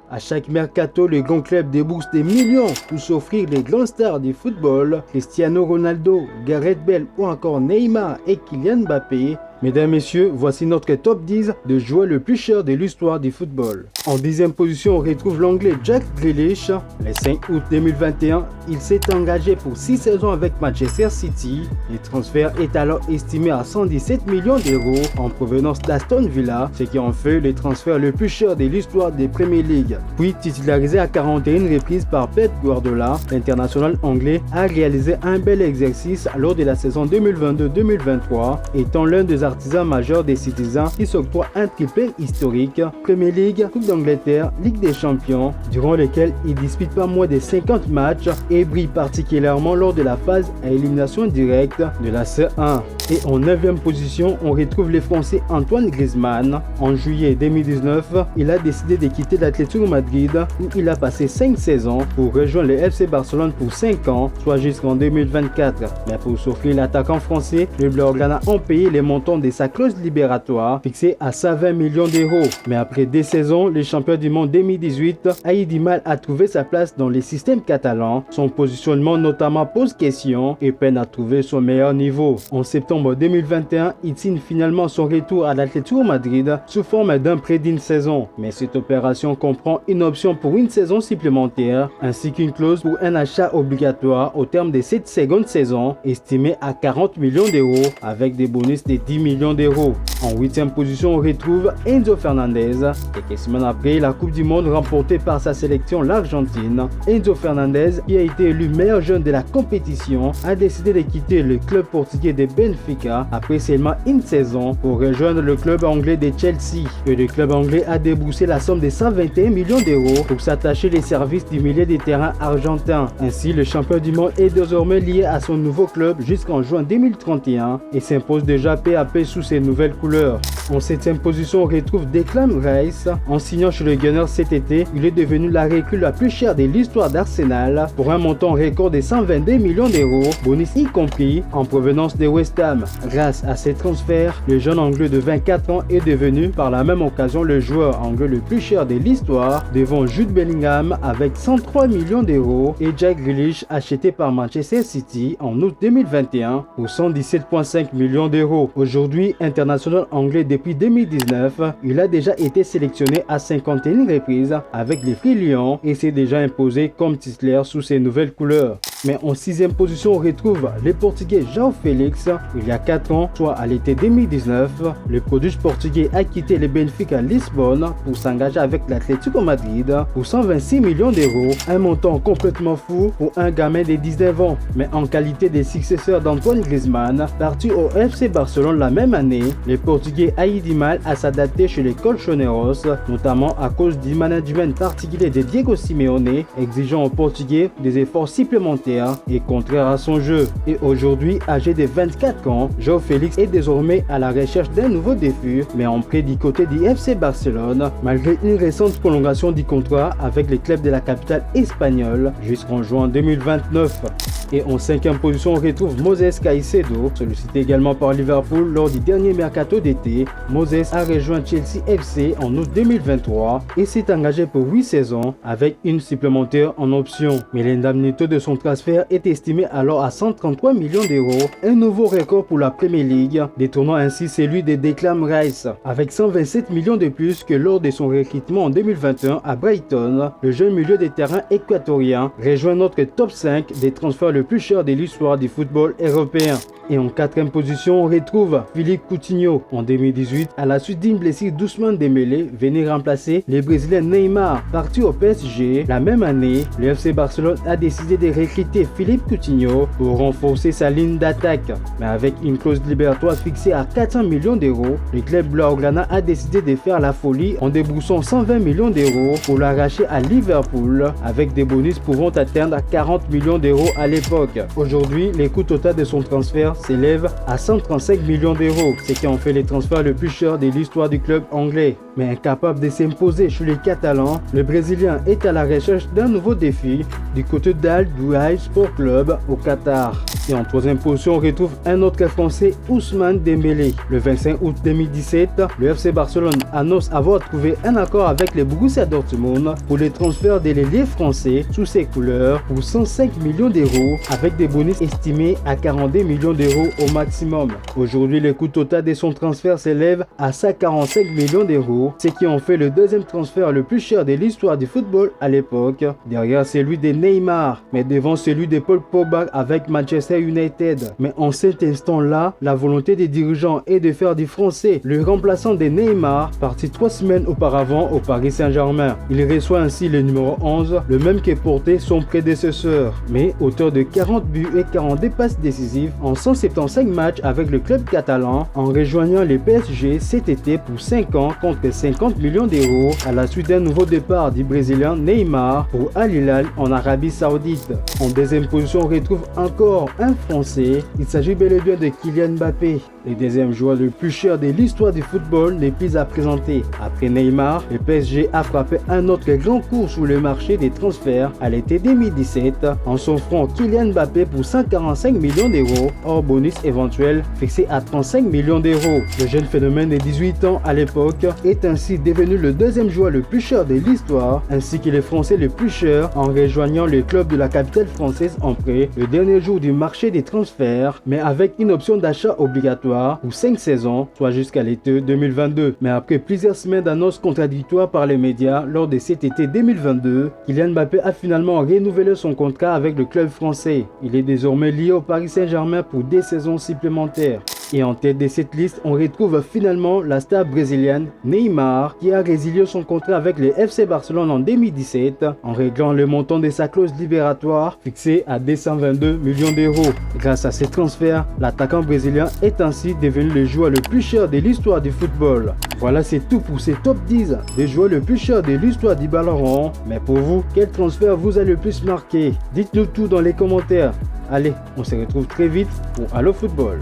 À chaque mercato, le grand club débourse des millions pour s'offrir les grandes stars du football, Cristiano Ronaldo, Gareth Bale ou encore Neymar et Kylian Mbappé. Mesdames, Messieurs, voici notre top 10 de joueurs le plus cher de l'histoire du football. En 10e position, on retrouve l'anglais Jack Grealish. Le 5 août 2021, il s'est engagé pour 6 saisons avec Manchester City. Le transfert est alors estimé à 117 millions d'euros en provenance d'Aston Villa, ce qui en fait le transfert le plus cher de l'histoire des Premier League. Puis titularisé à 41 reprises par Pep Guardiola, l'international anglais a réalisé un bel exercice lors de la saison 2022-2023, étant l'un des artisans majeurs des Citizens qui s'octroie un triplé historique, Premier League, Coupe d'Angleterre, Ligue des Champions, durant lesquels il dispute pas moins de 50 matchs et brille particulièrement lors de la phase à élimination directe de la C1. Et en 9e position, on retrouve le Français Antoine Griezmann. En juillet 2019, il a décidé de quitter l'Atlético Madrid où il a passé 5 saisons pour rejoindre le FC Barcelone pour 5 ans, soit jusqu'en 2024. Mais pour s'offrir l'attaquant français, les Blaugrana ont payé les montants de sa clause libératoire fixée à 120 millions d'euros. Mais après 2 saisons, le champion du monde 2018 a eu du mal à trouver sa place dans les systèmes catalans. Son positionnement notamment pose question et peine à trouver son meilleur niveau. En septembre 2021, il signe finalement son retour à l'Atlético Madrid sous forme d'un prêt d'une saison. Mais cette opération comprend une option pour une saison supplémentaire ainsi qu'une clause pour un achat obligatoire au terme de cette seconde saison estimée à 40 millions d'euros avec des bonus de 10 millions d'euros. En 8e position, on retrouve Enzo Fernandez. Quelques semaines après la Coupe du Monde remportée par sa sélection l'Argentine, Enzo Fernandez, qui a été élu meilleur jeune de la compétition, a décidé de quitter le club portugais de Benfica après seulement une saison pour rejoindre le club anglais de Chelsea. Et le club anglais a déboursé la somme de 121 millions d'euros pour s'attacher les services du milieu de terrain argentin. Ainsi, le champion du monde est désormais lié à son nouveau club jusqu'en juin 2031 et s'impose déjà peu à peu sous ses nouvelles couleurs. En 7e position, on retrouve Declan Rice. En signant chez le Gunners cet été, il est devenu la recrue la plus chère de l'histoire d'Arsenal pour un montant record de 122 millions d'euros, bonus y compris, en provenance de West Ham. Grâce à ces transferts, le jeune anglais de 24 ans est devenu par la même occasion le joueur anglais le plus cher de l'histoire, devant Jude Bellingham avec 103 millions d'euros et Jack Grealish acheté par Manchester City en août 2021 pour 117,5 millions d'euros. Aujourd'hui international anglais depuis 2019, il a déjà été sélectionné à 51 reprises avec les Free Lions et s'est déjà imposé comme titulaire sous ses nouvelles couleurs. Mais en 6e position, on retrouve le Portugais João Félix. Il y a 4 ans, soit à l'été 2019, le prodige portugais a quitté le Benfica Lisbonne pour s'engager avec l'Atlético Madrid pour 126 millions d'euros, un montant complètement fou pour un gamin de 19 ans. Mais en qualité de successeur d'Antoine Griezmann, parti au FC Barcelone la même année, le Portugais a eu du mal à s'adapter chez les Colchoneros, notamment à cause du management particulier de Diego Simeone, exigeant au Portugais des efforts supplémentaires et contraire à son jeu. Et aujourd'hui, âgé de 24 ans, João Félix est désormais à la recherche d'un nouveau défi, mais en prêt du côté du FC Barcelone, malgré une récente prolongation du contrat avec les clubs de la capitale espagnole jusqu'en juin 2029. Et en 5e position, on retrouve Moses Caicedo, sollicité également par Liverpool lors du dernier mercato d'été. Moses a rejoint Chelsea FC en août 2023 et s'est engagé pour 8 saisons avec une supplémentaire en option. Mais l'indemnité de son transfert est estimée alors à 133 millions d'euros, un nouveau record pour la Premier League, détournant ainsi celui de Declan Rice. Avec 127 millions de plus que lors de son recrutement en 2021 à Brighton, le jeune milieu de terrain équatorien rejoint notre top 5 des transferts le plus cher de l'histoire du football européen. Et en 4e position, on retrouve Philippe Coutinho. En 2018, à la suite d'une blessure d'Ousmane Dembélé, venir remplacer le Brésilien Neymar, parti au PSG. La même année, le FC Barcelone a décidé de recruter Philippe Coutinho pour renforcer sa ligne d'attaque. Mais avec une clause libératoire fixée à 400 millions d'euros, le club Blaugrana a décidé de faire la folie en déboursant 120 millions d'euros pour l'arracher à Liverpool, avec des bonus pouvant atteindre 40 millions d'euros à l'époque. Aujourd'hui, le coût total de son transfert transfert s'élève à 135 millions d'euros, ce qui en fait les transferts le plus cher de l'histoire du club anglais. Mais incapable de s'imposer chez les Catalans, le Brésilien est à la recherche d'un nouveau défi du côté d'Al Duhail Sport Club au Qatar. Et en troisième position, on retrouve un autre Français, Ousmane Dembélé. Le 25 août 2017, le FC Barcelone annonce avoir trouvé un accord avec les Borussia Dortmund pour le transfert de l'ailier français sous ses couleurs pour 105 millions d'euros avec des bonus estimés à 42 millions d'euros au maximum. Aujourd'hui, le coût total de son transfert s'élève à 145 millions d'euros, ce qui en fait le deuxième transfert le plus cher de l'histoire du football à l'époque, derrière celui de Neymar, mais devant celui de Paul Pogba avec Manchester United. Mais en cet instant-là, la volonté des dirigeants est de faire du Français le remplaçant de Neymar, parti 3 semaines auparavant au Paris Saint-Germain. Il reçoit ainsi le numéro 11, le même que portait son prédécesseur. Mais auteur de 40 buts et 42 passes décisives en 175 matchs avec le club catalan, en rejoignant les PSG cet été pour 5 ans contre 50 millions d'euros à la suite d'un nouveau départ du Brésilien Neymar pour Al Hilal en Arabie Saoudite. En deuxième position, on retrouve encore un Français. Il s'agit bel et bien de Kylian Mbappé. Le deuxième joueur le plus cher de l'histoire du football n'est plus à présenter. Après Neymar, le PSG a frappé un autre grand coup sur le marché des transferts à l'été 2017 en s'offrant Kylian Mbappé pour 145 millions d'euros hors bonus éventuel fixé à 35 millions d'euros. Le jeune phénomène de 18 ans à l'époque est ainsi devenu le deuxième joueur le plus cher de l'histoire ainsi que le Français le plus cher en rejoignant le club de la capitale française en prêt le dernier jour du marché des transferts, mais avec une option d'achat obligatoire pour 5 saisons, soit jusqu'à l'été 2022. Mais après plusieurs semaines d'annonces contradictoires par les médias lors de cet été 2022, Kylian Mbappé a finalement renouvelé son contrat avec le club français. Il est désormais lié au Paris Saint-Germain pour 2 saisons supplémentaires. Et en tête de cette liste, on retrouve finalement la star brésilienne Neymar qui a résilié son contrat avec le FC Barcelone en 2017 en réglant le montant de sa clause libératoire fixée à 222 millions d'euros. Grâce à ces transferts, l'attaquant brésilien est ainsi devenu le joueur le plus cher de l'histoire du football. Voilà, c'est tout pour ces top 10 des joueurs le plus chers de l'histoire du ballon rond. Mais pour vous, quel transfert vous a le plus marqué? Dites-nous tout dans les commentaires. Allez, on se retrouve très vite pour Allo Football.